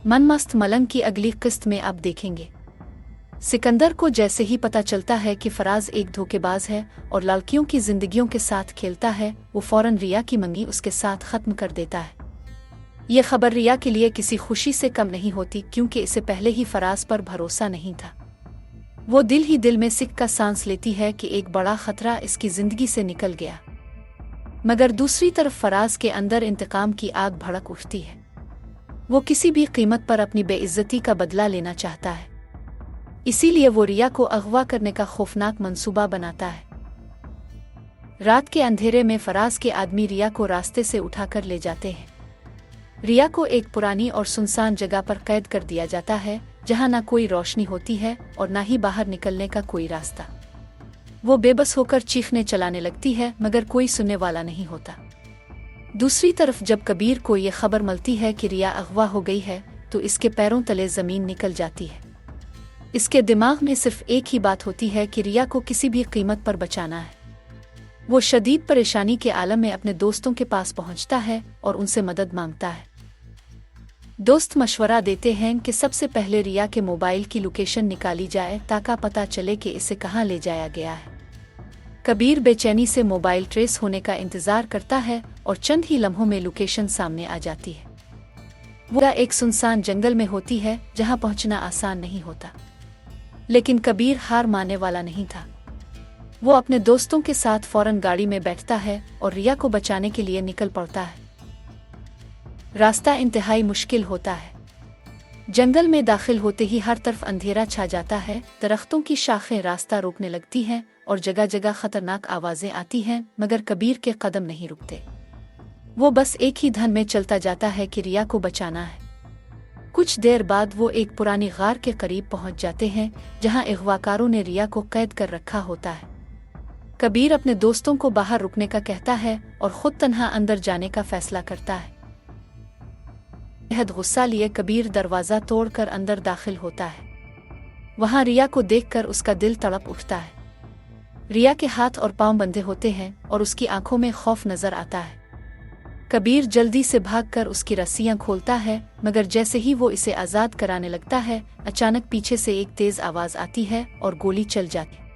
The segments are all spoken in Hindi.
मनमस्त मलंग की अगली किस्त में आप देखेंगे। सिकंदर को जैसे ही पता चलता है कि फराज एक धोखेबाज है और लड़कियों की जिंदगियों के साथ खेलता है, वो फौरन रिया की मंगी उसके साथ खत्म कर देता है। ये खबर रिया के लिए किसी खुशी से कम नहीं होती, क्योंकि इससे पहले ही फराज पर भरोसा नहीं था। वो दिल ही दिल में सिक का सांस लेती है कि एक बड़ा खतरा इसकी जिंदगी से निकल गया। मगर दूसरी तरफ फराज के अंदर इंतकाम की आग भड़क उठती है। वो किसी भी कीमत पर अपनी बेइज्जती का बदला लेना चाहता है। इसीलिए वो रिया को अगवा करने का खौफनाक मंसूबा बनाता है। रात के अंधेरे में फराज के आदमी रिया को रास्ते से उठाकर ले जाते हैं। रिया को एक पुरानी और सुनसान जगह पर कैद कर दिया जाता है, जहां ना कोई रोशनी होती है और ना ही बाहर निकलने का कोई रास्ता। वो बेबस होकर चीखने चलाने लगती है, मगर कोई सुनने वाला नहीं होता। दूसरी तरफ जब कबीर को ये खबर मिलती है कि रिया अगवा हो गई है, तो इसके पैरों तले जमीन निकल जाती है। इसके दिमाग में सिर्फ एक ही बात होती है कि रिया को किसी भी कीमत पर बचाना है। वो शदीद परेशानी के आलम में अपने दोस्तों के पास पहुंचता है और उनसे मदद मांगता है। दोस्त मशवरा देते हैं कि सबसे पहले रिया के मोबाइल की लोकेशन निकाली जाए, ताकि पता चले कि इसे कहां ले जाया गया है। कबीर बेचैनी से मोबाइल ट्रेस होने का इंतजार करता है और चंद ही लम्हों में लोकेशन सामने आ जाती है। वो एक सुनसान जंगल में होती है, जहां पहुंचना आसान नहीं होता। लेकिन कबीर हार मानने वाला नहीं था। वो अपने दोस्तों के साथ फौरन गाड़ी में बैठता है और रिया को बचाने के लिए निकल पड़ता है। रास्ता इंतहाई मुश्किल होता है। जंगल में दाखिल होते ही हर तरफ अंधेरा छा जाता है। दरख्तों की शाखें रास्ता रोकने लगती हैं और जगह जगह खतरनाक आवाजें आती हैं, मगर कबीर के कदम नहीं रुकते। वो बस एक ही धन में चलता जाता है कि रिया को बचाना है। कुछ देर बाद वो एक पुरानी गार के करीब पहुंच जाते हैं, जहां अगवाकारों ने रिया को कैद कर रखा होता है। कबीर अपने दोस्तों को बाहर रुकने का कहता है और खुद तन्हा अंदर जाने का फैसला करता है। बेहद गुस्सा लिए कबीर दरवाजा तोड़कर अंदर दाखिल होता है। वहां रिया को देखकर उसका दिल तड़प उठता है। रिया के हाथ और पांव बंधे होते हैं और उसकी आंखों में खौफ नजर आता है। कबीर जल्दी से भागकर उसकी रस्सियां खोलता है, मगर जैसे ही वो इसे आजाद कराने लगता है, अचानक पीछे से एक तेज आवाज आती है और गोली चल जाती है।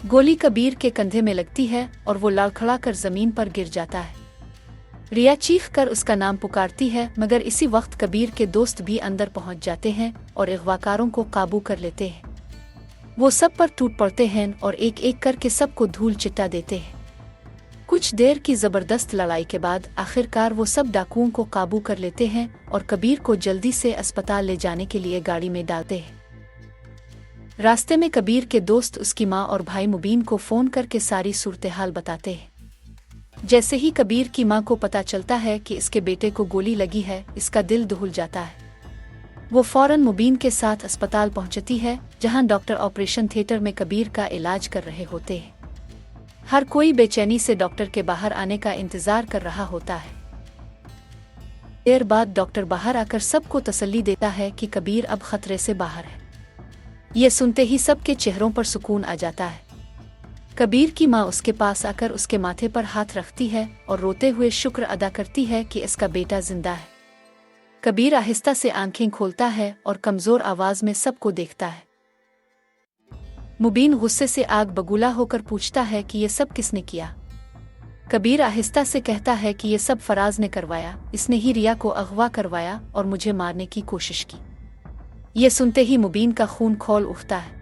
गोली कबीर के कंधे में लगती है और वो लड़खड़ाकर जमीन पर गिर जाता है। रिया चीख कर उसका नाम पुकारती है, मगर इसी वक्त कबीर के दोस्त भी अंदर पहुंच जाते हैं और अगवाकारों को काबू कर लेते हैं। वो सब पर टूट पड़ते हैं और एक एक करके सबको धूल चिट्टा देते हैं। कुछ देर की जबरदस्त लड़ाई के बाद आखिरकार वो सब डाकुओं को काबू कर लेते हैं और कबीर को जल्दी से अस्पताल ले जाने के लिए गाड़ी में डालते हैं। रास्ते में कबीर के दोस्त उसकी माँ और भाई मुबीन को फोन करके सारी सूरत हाल बताते हैं। जैसे ही कबीर की माँ को पता चलता है कि इसके बेटे को गोली लगी है, इसका दिल दहल जाता है। वो फौरन मुबीन के साथ अस्पताल पहुंचती है, जहां डॉक्टर ऑपरेशन थिएटर में कबीर का इलाज कर रहे होते हैं। हर कोई बेचैनी से डॉक्टर के बाहर आने का इंतजार कर रहा होता है। देर बाद डॉक्टर बाहर आकर सबको तसल्ली देता है कि कबीर अब खतरे से बाहर है। ये सुनते ही सबके चेहरों पर सुकून आ जाता है। कबीर की माँ उसके पास आकर उसके माथे पर हाथ रखती है और रोते हुए शुक्र अदा करती है कि इसका बेटा जिंदा है। कबीर आहिस्ता से आंखें खोलता है और कमजोर आवाज में सबको देखता है। मुबीन गुस्से से आग बगूला होकर पूछता है कि ये सब किसने किया। कबीर आहिस्ता से कहता है कि ये सब फराज ने करवाया। इसने ही रिया को अगवा करवाया और मुझे मारने की कोशिश की। ये सुनते ही मुबीन का खून खौल उठता है।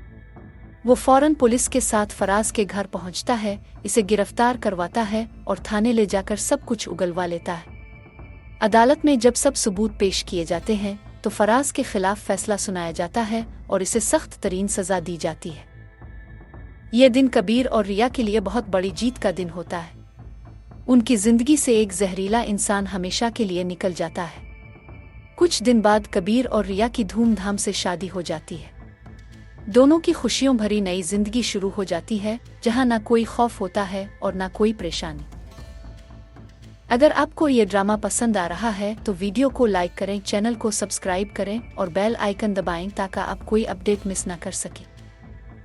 वो फौरन पुलिस के साथ फराज के घर पहुंचता है, इसे गिरफ्तार करवाता है और थाने ले जाकर सब कुछ उगलवा लेता है। अदालत में जब सब सबूत पेश किए जाते हैं, तो फराज के खिलाफ फैसला सुनाया जाता है और इसे सख्त तरीन सजा दी जाती है। यह दिन कबीर और रिया के लिए बहुत बड़ी जीत का दिन होता है। उनकी जिंदगी से एक जहरीला इंसान हमेशा के लिए निकल जाता है। कुछ दिन बाद कबीर और रिया की धूमधाम से शादी हो जाती है। दोनों की खुशियों भरी नई जिंदगी शुरू हो जाती है, जहां ना कोई खौफ होता है और ना कोई परेशानी। अगर आपको ये ड्रामा पसंद आ रहा है तो वीडियो को लाइक करें, चैनल को सब्सक्राइब करें और बेल आइकन दबाएं ताकि आप कोई अपडेट मिस ना कर सकें।